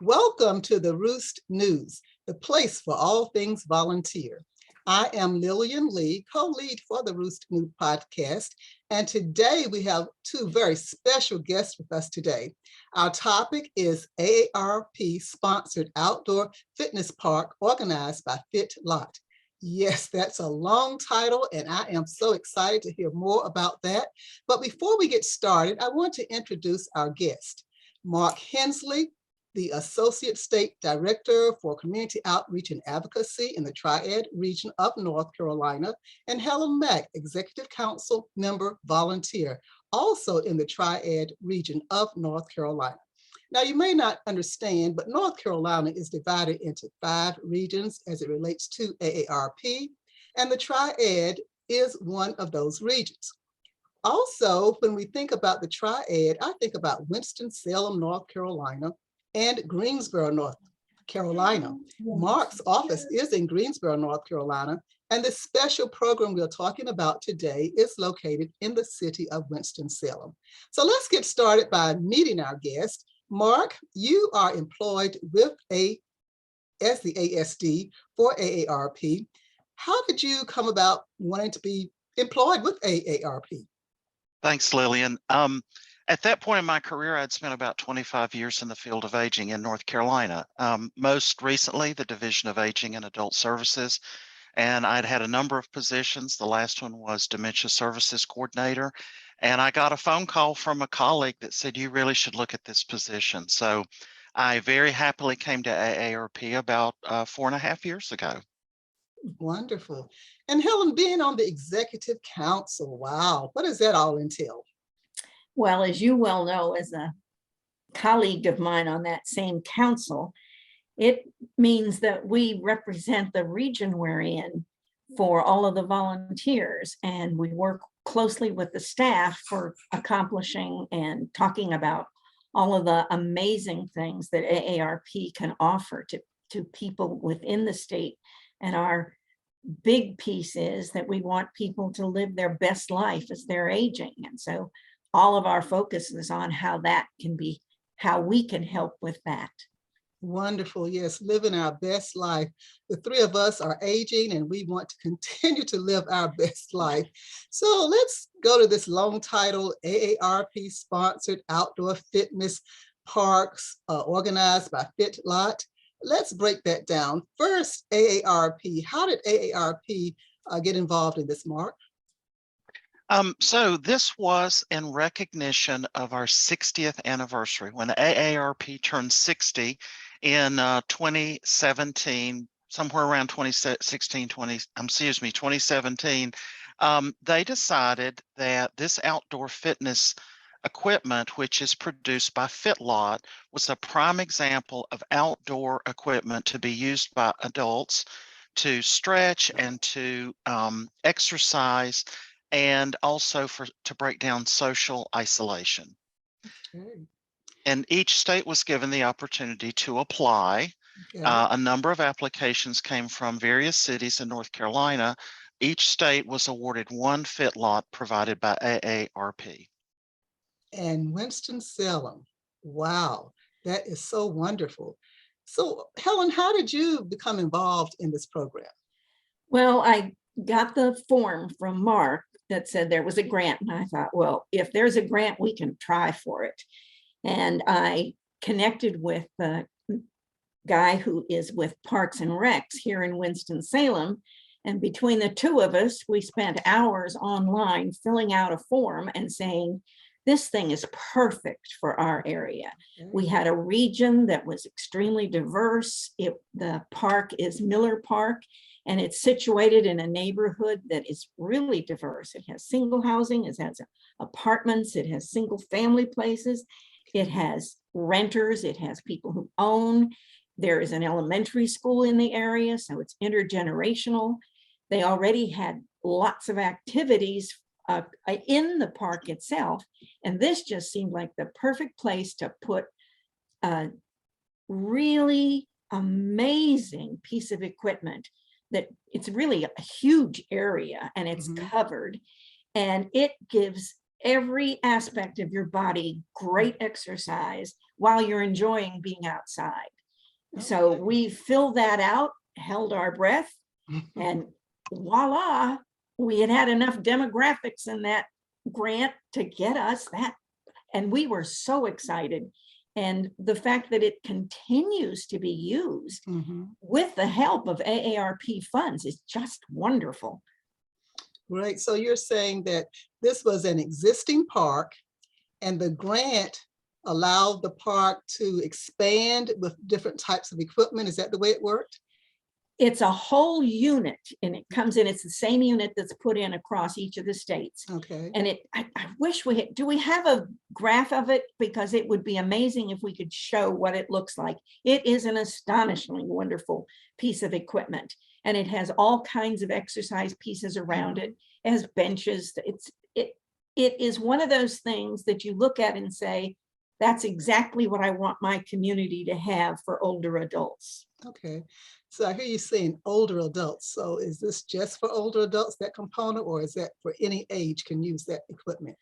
Welcome to the Roost News, the place for all things volunteer. I am Lillian Lee, co-lead for the Roost News podcast, and today we have two very special guests with us today. Our topic is AARP-sponsored outdoor fitness park organized by FitLot. Yes, that's a long title, and I am so excited to hear more about that. But before we get started, I want to introduce our guest, Mark Hensley, the Associate State Director for Community Outreach and Advocacy in the Triad Region of North Carolina, and Helen Mack, Executive Council Member Volunteer, also in the Triad Region of North Carolina. Now, you may not understand, but North Carolina is divided into 5 regions as it relates to AARP, and the Triad is one of those regions. Also, when we think about the Triad, I think about Winston-Salem, North Carolina, and Greensboro, North Carolina. Mark's office is in Greensboro, North Carolina, and the special program we're talking about today is located in the city of Winston-Salem. So let's get started by meeting our guest. Mark, you are employed as the ASD for AARP. How did you come about wanting to be employed with AARP? Thanks, Lillian. At that point in my career, I'd spent about 25 years in the field of aging in North Carolina, most recently the Division of Aging and Adult Services, and I'd had a number of positions. The last one was Dementia Services Coordinator, and I got a phone call from a colleague that said, you really should look at this position. So I very happily came to AARP about 4.5 years ago. Wonderful. And Helen, being on the Executive Council, wow, what does that all entail? Well, as you well know, as a colleague of mine on that same council, it means that we represent the region we're in for all of the volunteers, and we work closely with the staff for accomplishing and talking about all of the amazing things that AARP can offer to people within the state. And our big piece is that we want people to live their best life as they're aging. And so all of our focus is on how we can help with that. Wonderful. Yes, living our best life. The 3 of us are aging and we want to continue to live our best life. So let's go to this long title, AARP sponsored outdoor fitness parks organized by FitLot. Let's break that down. First, AARP. How did AARP get involved in this, Mark? So this was in recognition of our 60th anniversary when AARP turned 60 in 2017, somewhere around 2017. They decided that this outdoor fitness equipment, which is produced by FitLot, was a prime example of outdoor equipment to be used by adults to stretch and to exercise, and also to break down social isolation. Okay. And each state was given the opportunity to apply. Okay. A number of applications came from various cities in North Carolina. Each state was awarded one FitLot provided by AARP. And Winston-Salem, wow, that is so wonderful. So Helen, how did you become involved in this program? Well, I got the form from Mark that said there was a grant, and I thought, well, if there's a grant, we can try for it. And I connected with the guy who is with Parks and Recs here in Winston-Salem, and between the 2 of us, we spent hours online filling out a form and saying, this thing is perfect for our area. We had a region that was extremely diverse. The park is Miller Park, and it's situated in a neighborhood that is really diverse. It has single housing, it has apartments, it has single family places, it has renters, it has people who own. There is an elementary school in the area, so it's intergenerational. They already had lots of activities in the park itself, and this just seemed like the perfect place to put a really amazing piece of equipment. That it's really a huge area, and it's covered, and it gives every aspect of your body great exercise while you're enjoying being outside. So Okay. we filled that out, held our breath, and voila, we had enough demographics in that grant to get us that. And we were so excited. And the fact that it continues to be used with the help of AARP funds is just wonderful. Right. So you're saying that this was an existing park and the grant allowed the park to expand with different types of equipment. Is that the way it worked? It's a whole unit, and it comes in, it's the same unit that's put in across each of the states. Okay. And I wish we had, do we have a graph of it? Because it would be amazing if we could show what it looks like. It is an astonishingly wonderful piece of equipment. And it has all kinds of exercise pieces around it. It has benches. It is one of those things that you look at and say, that's exactly what I want my community to have for older adults. Okay. So I hear you saying older adults. So is this just for older adults, that component, or is that for any age can use that equipment?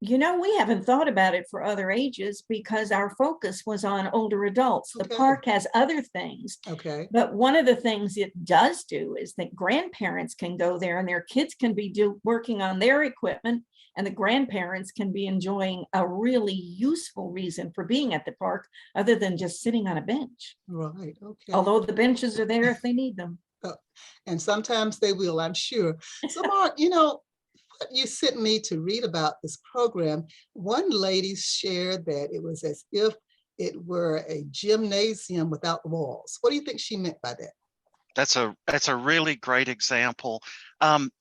You know, we haven't thought about it for other ages because our focus was on older adults. The Okay. park has other things. Okay. But one of the things it does do is that grandparents can go there and their kids can be working on their equipment, and the grandparents can be enjoying a really useful reason for being at the park other than just sitting on a bench. Right. Okay. Although the benches are there if they need them. And sometimes they will, I'm sure. So Mark, you know, what you sent me to read about this program, one lady shared that it was as if it were a gymnasium without walls. What do you think she meant by that? That's a really great example.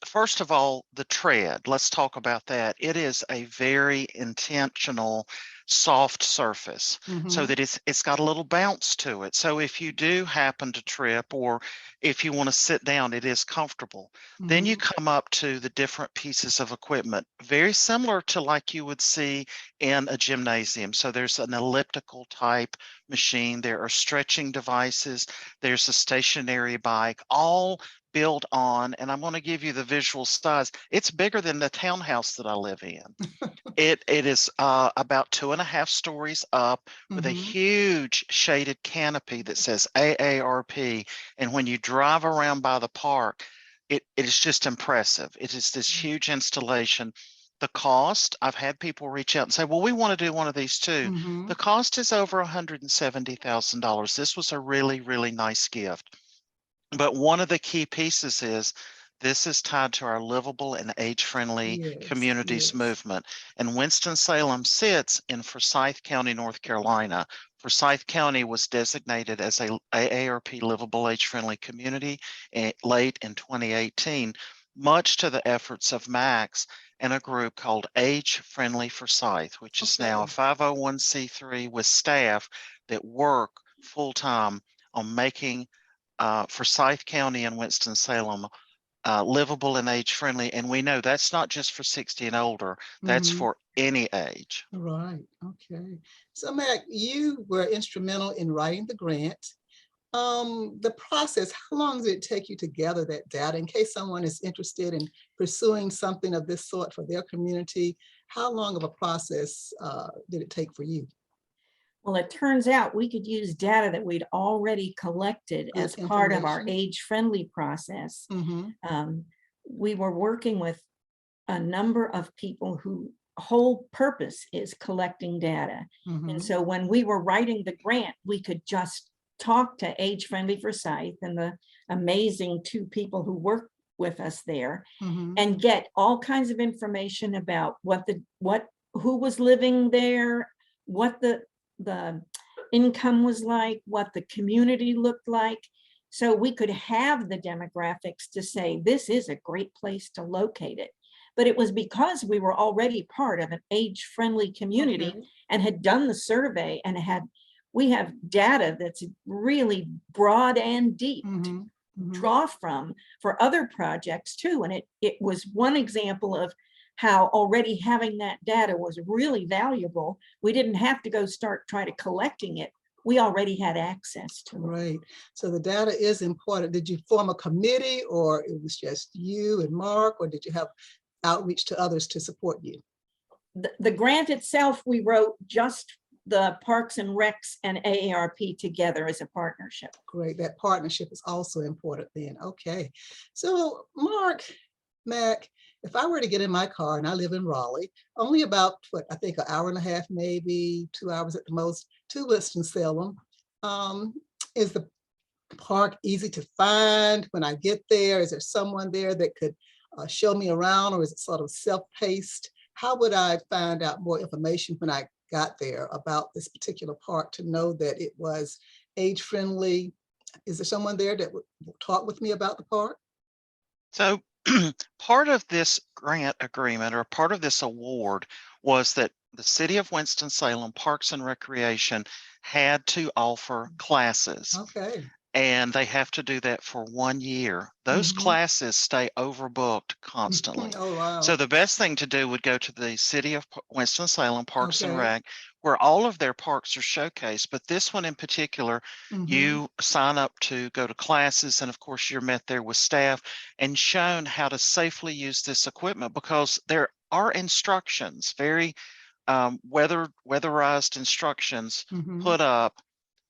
First of all, the tread, let's talk about that. It is a very intentional, soft surface so that it's got a little bounce to it. So if you do happen to trip or if you want to sit down, it is comfortable. Then you come up to the different pieces of equipment, very similar to like you would see in a gymnasium. So there's an elliptical type machine, there are stretching devices, there's a stationary bike, all built on, and I'm going to give you the visual size. It's bigger than the townhouse that I live in. It is about 2.5 stories up with a huge shaded canopy that says AARP. And when you drive around by the park, it is just impressive. It is this huge installation. The cost, I've had people reach out and say, well, we want to do one of these too. The cost is over $170,000. This was a really, really nice gift. But one of the key pieces is this is tied to our livable and age-friendly communities movement. And Winston-Salem sits in Forsyth County, North Carolina. Forsyth County was designated as a AARP livable age-friendly community late in 2018, much to the efforts of Max and a group called Age Friendly Forsyth, which is now a 501c3 with staff that work full-time on making Forsyth County and Winston-Salem livable and age-friendly. And we know that's not just for 60 and older, that's for any age. Right. Okay. So Mac, you were instrumental in writing the grant. The process, how long does it take you to gather that data in case someone is interested in pursuing something of this sort for their community? How long of a process did it take for you? Well, it turns out we could use data that we'd already collected as part of our age-friendly process. We were working with a number of people whose whole purpose is collecting data. And so when we were writing the grant, we could just talk to Age Friendly Forsyth and the amazing 2 people who work with us there and get all kinds of information about who was living there, what the income was like, what the community looked like. So we could have the demographics to say, this is a great place to locate it. But it was because we were already part of an age-friendly community and had done the survey and we have data that's really broad and deep to draw from for other projects too. And it was one example of how already having that data was really valuable. We didn't have to go try to collecting it. We already had access to it. Right. So the data is important. Did you form a committee or it was just you and Mark, or did you have outreach to others to support you? The grant itself, we wrote just the Parks and Recs and AARP together as a partnership. Great. That partnership is also important then. Okay. So Mark, Mac, if I were to get in my car, and I live in Raleigh, only about, what, I think an hour and a half, maybe 2 hours at the most, to Winston-Salem, is the park easy to find when I get there? Is there someone there that could show me around, or is it sort of self-paced? How would I find out more information when I got there about this particular park to know that it was age-friendly? Is there someone there that would talk with me about the park? So part of this grant agreement, or part of this award, was that the City of Winston-Salem Parks and Recreation had to offer classes, Okay. and they have to do that for 1 year. Those classes stay overbooked constantly. Oh, wow. So the best thing to do would go to the City of Winston-Salem Parks and Okay. Rec, where all of their parks are showcased. But this one in particular, you sign up to go to classes, and of course you're met there with staff and shown how to safely use this equipment, because there are instructions, very weatherized instructions put up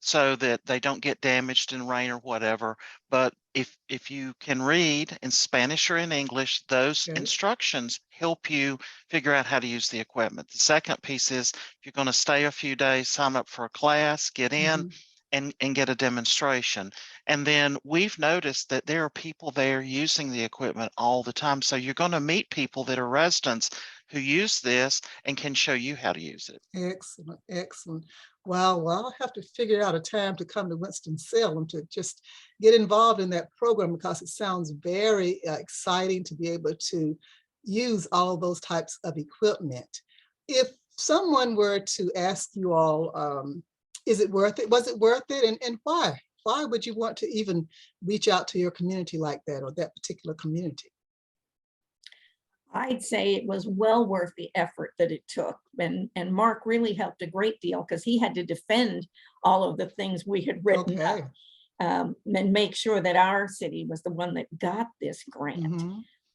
so that they don't get damaged in rain or whatever. But if you can read in Spanish or in English, those Okay. instructions help you figure out how to use the equipment. The second piece is, if you're going to stay a few days, sign up for a class, get in and get a demonstration. And then we've noticed that there are people there using the equipment all the time. So you're going to meet people that are residents who use this and can show you how to use it. Excellent, excellent. Wow, well, I'll have to figure out a time to come to Winston-Salem to just get involved in that program, because it sounds very exciting to be able to use all those types of equipment. If someone were to ask you all, is it worth it? Was it worth it? And why? Why would you want to even reach out to your community like that, or that particular community? I'd say it was well worth the effort that it took. And Mark really helped a great deal, because he had to defend all of the things we had written up, and make sure that our city was the one that got this grant.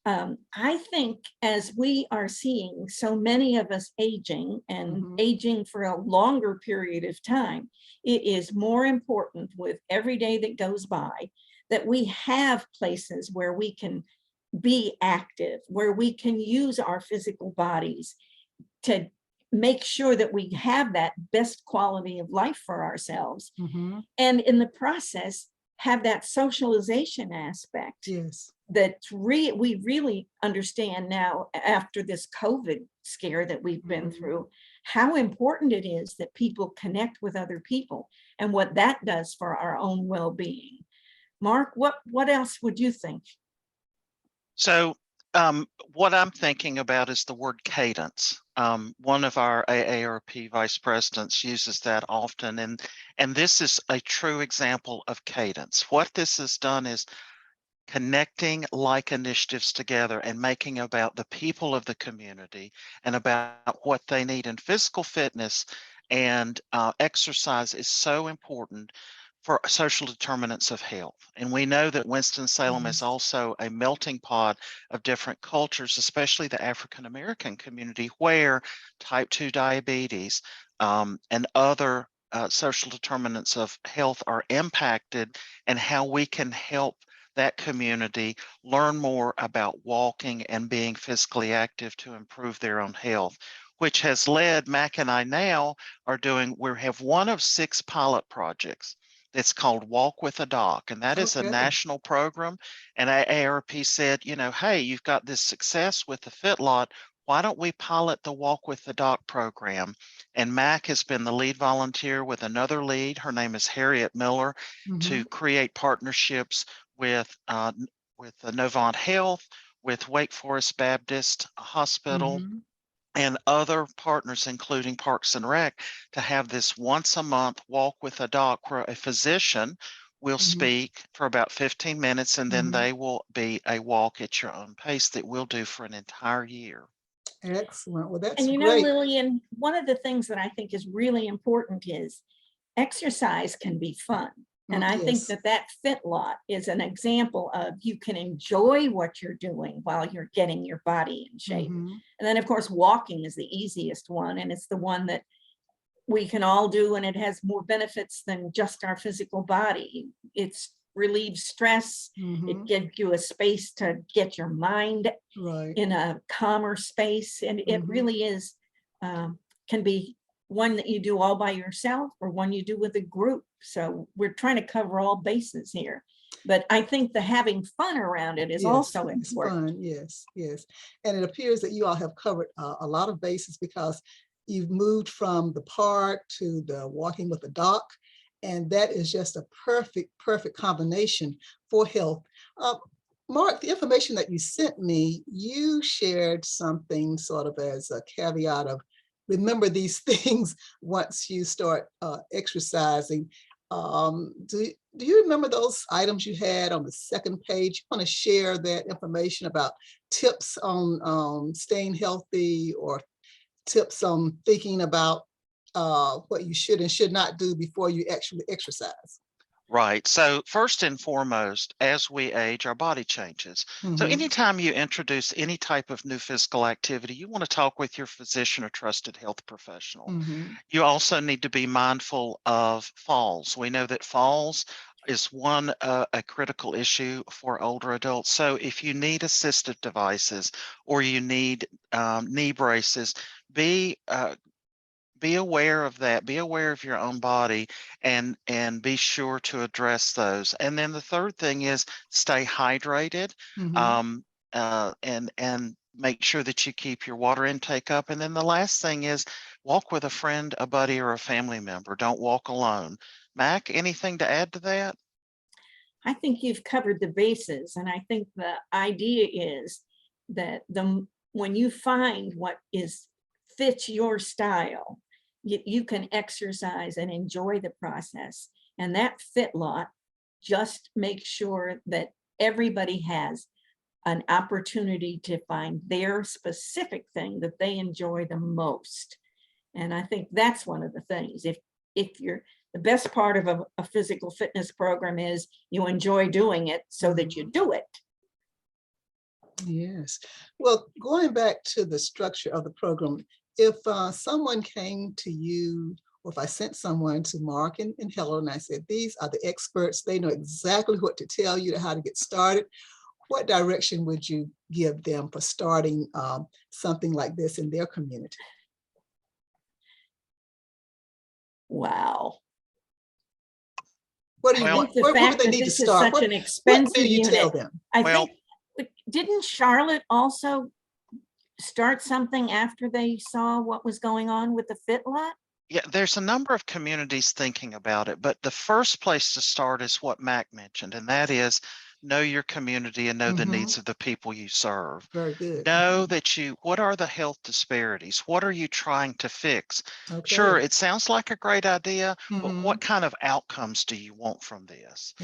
I think as we are seeing so many of us aging, and aging for a longer period of time, it is more important with every day that goes by that we have places where we can be active, where we can use our physical bodies to make sure that we have that best quality of life for ourselves. And in the process, have that socialization aspect. Yes. That we really understand now, after this COVID scare that we've been through, how important it is that people connect with other people, and what that does for our own well-being. Mark, what else would you think? So what I'm thinking about is the word cadence. One of our AARP vice presidents uses that often, and this is a true example of cadence. What this has done is connecting like initiatives together and making about the people of the community and about what they need. And physical fitness and exercise is so important for social determinants of health. And we know that Winston-Salem is also a melting pot of different cultures, especially the African-American community, where type 2 diabetes and other social determinants of health are impacted, and how we can help that community learn more about walking and being physically active to improve their own health, which has led Mac and I now we have one of 6 pilot projects. It's called Walk with a Doc, and that is a national program. And AARP said, hey, you've got this success with the FitLot. Why don't we pilot the Walk with the Doc program? And Mac has been the lead volunteer with another lead. Her name is Harriet Miller, to create partnerships with Novant Health, with Wake Forest Baptist Hospital, and other partners, including Parks and Rec, to have this once a month Walk with a Doc, where a physician will speak for about 15 minutes, and then they will be a walk at your own pace that we'll do for an entire year. Excellent. Well, that's and great. Lillian, one of the things that I think is really important is exercise can be fun. And I think that FitLot is an example of, you can enjoy what you're doing while you're getting your body in shape. And then of course, walking is the easiest one. And it's the one that we can all do, and it has more benefits than just our physical body. It's relieves stress. It gives you a space to get your mind Right. in a calmer space. And it really is, can be one that you do all by yourself or one you do with a group. So we're trying to cover all bases here. But I think the having fun around it is also It's important. fun. Yes, yes. And it appears that you all have covered a lot of bases because you've moved from the park to the walking with the doc. And that is just a perfect combination for health. Mark, the information that you sent me, you shared something sort of as a caveat of remember these things once you start exercising. Do you remember those items you had on the second page? You want to share that information about tips on staying healthy or tips on thinking about what you should and should not do before you actually exercise? Right. So first and foremost, as we age, our body changes. So anytime you introduce any type of new physical activity, you want to talk with your physician or trusted health professional. You also need to be mindful of falls. We know that falls is a critical issue for older adults. So if you need assistive devices or you need knee braces, be aware of that, be aware of your own body, and be sure to address those. And then the third thing is stay hydrated, and make sure that you keep your water intake up. And then the last thing is walk with a friend, a buddy, or a family member. Don't walk alone. Mac, anything to add to that? I think you've covered the bases, and I think the idea is that when you find what fits your style, you can exercise and enjoy the process. And that FitLot just makes sure that everybody has an opportunity to find their specific thing that they enjoy the most. And I think that's one of the things. If you're the best part of a physical fitness program is you enjoy doing it so that you do it. Yes. Well, going back to the structure of the program, if someone came to you, or if I sent someone to Mark and Helen, and I said, these are the experts, they know exactly what to tell you, how to get started, what direction would you give them for starting something like this in their community? Wow. What do you Well, want? The Where would fact they that need to this is start? such an What expensive do you tell unit, them? I Well, think, didn't Charlotte also start something after they saw what was going on with the FitLot? yeah, there's a number of communities thinking about it, but the first place to start is what Mac mentioned, and that is know your community and know the needs of the people you serve. Very good. Know that what are the health disparities? What are you trying to fix? Okay. Sure, it sounds like a great idea, but what kind of outcomes do you want from this?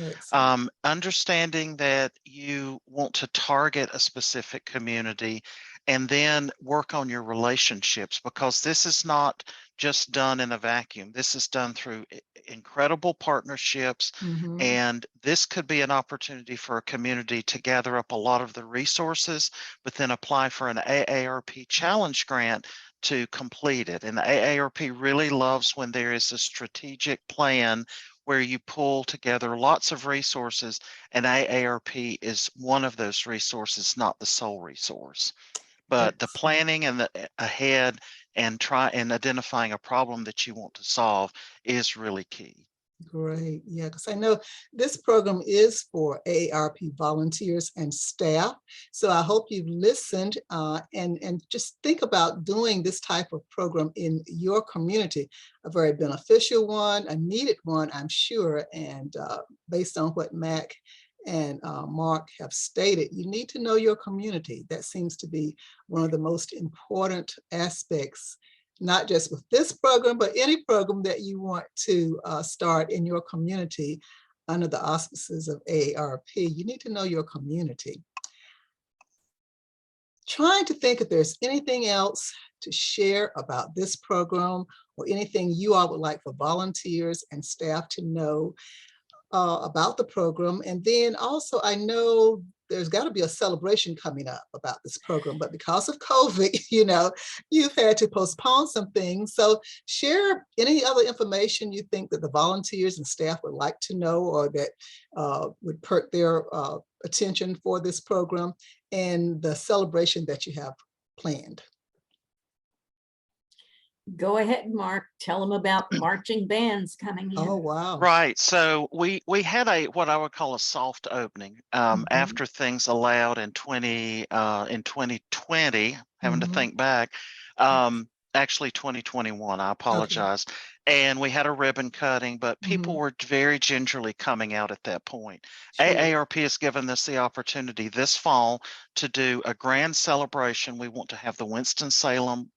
Understanding that you want to target a specific community and then work on your relationships, because this is not just done in a vacuum. This is done through incredible partnerships, and this could be an opportunity for a community to gather up a lot of the resources, but then apply for an AARP challenge grant to complete it. And the AARP really loves when there is a strategic plan where you pull together lots of resources, and AARP is one of those resources, not the sole resource. But the planning and the ahead and identifying a problem that you want to solve is really key. Great. Yeah, because I know this program is for AARP volunteers and staff. So I hope you've listened and just think about doing this type of program in your community, a very beneficial one, a needed one, I'm sure. And based on what Mac and Mark have stated, you need to know your community. That seems to be one of the most important aspects, not just with this program, but any program that you want to start in your community under the auspices of AARP. You need to know your community. Trying to think if there's anything else to share about this program or anything you all would like for volunteers and staff to know about the program. And then also, I know there's got to be a celebration coming up about this program, but because of COVID, you know, you've had to postpone some things. So share any other information you think that the volunteers and staff would like to know, or that would perk their attention for this program, and the celebration that you have planned. Go ahead, Mark. Tell them about marching bands coming in. Oh, wow. Right. So we had a what I would call a soft opening after things allowed in 2020, having to think back. Actually 2021, I apologize. Okay. And we had a ribbon cutting, but people were very gingerly coming out at that point. Sure. AARP has given us the opportunity this fall to do a grand celebration. We want to have the Winston-Salem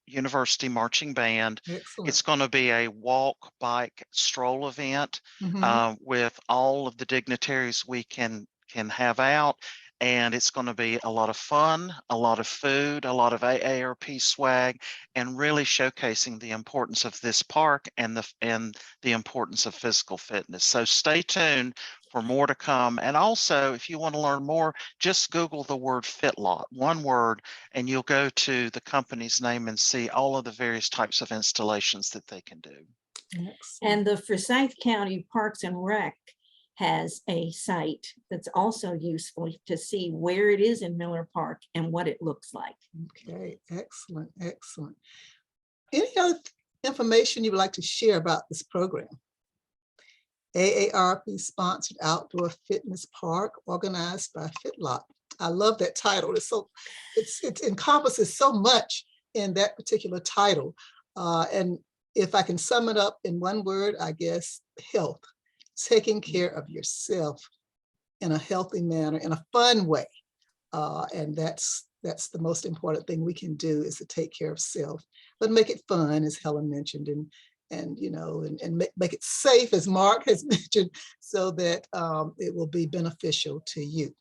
University Marching Band. Excellent. It's going to be a walk, bike, stroll event with all of the dignitaries we can have out. And it's going to be a lot of fun, a lot of food, a lot of AARP swag, and really showcasing the importance of this park and the importance of physical fitness. So stay tuned for more to come. And also, if you want to learn more, just Google the word FitLot, one word, and you'll go to the company's name and see all of the various types of installations that they can do. Excellent. And the Forsyth County Parks and Rec has a site that's also useful to see where it is in Miller Park and what it looks like. Okay, excellent, excellent. Any other information you would like to share about this program? AARP sponsored outdoor fitness park organized by FitLot. I love that title. It's so it encompasses so much in that particular title. And if I can sum it up in one word, I guess health. Taking care of yourself in a healthy manner, in a fun way. And that's the most important thing we can do, is to take care of self, but make it fun, as Helen mentioned, and you know, and make it safe, as Mark has mentioned, so that it will be beneficial to you.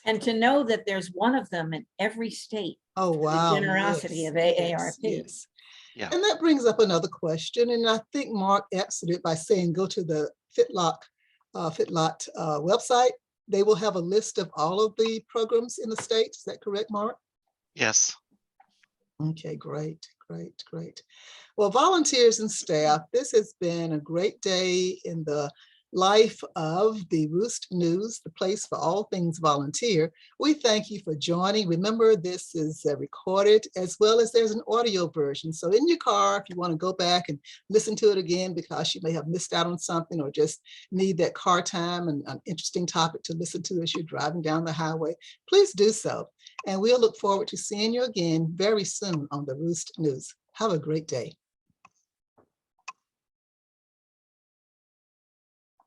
And to know that there's one of them in every state. Oh, wow. The generosity of AARP. Yes. Yeah. And that brings up another question. And I think Mark answered it by saying, go to the FitLot website. They will have a list of all of the programs in the state. Is that correct, Mark? Yes. Okay, great, great, great. Well, volunteers and staff, this has been a great day in the life of the Roost News, the place for all things volunteer. We thank you for joining. Remember, this is recorded, as well as there's an audio version. So in your car, if you want to go back and listen to it again because you may have missed out on something, or just need that car time and an interesting topic to listen to as you're driving down the highway, please do so. And we'll look forward to seeing you again very soon on the Roost News. Have a great day.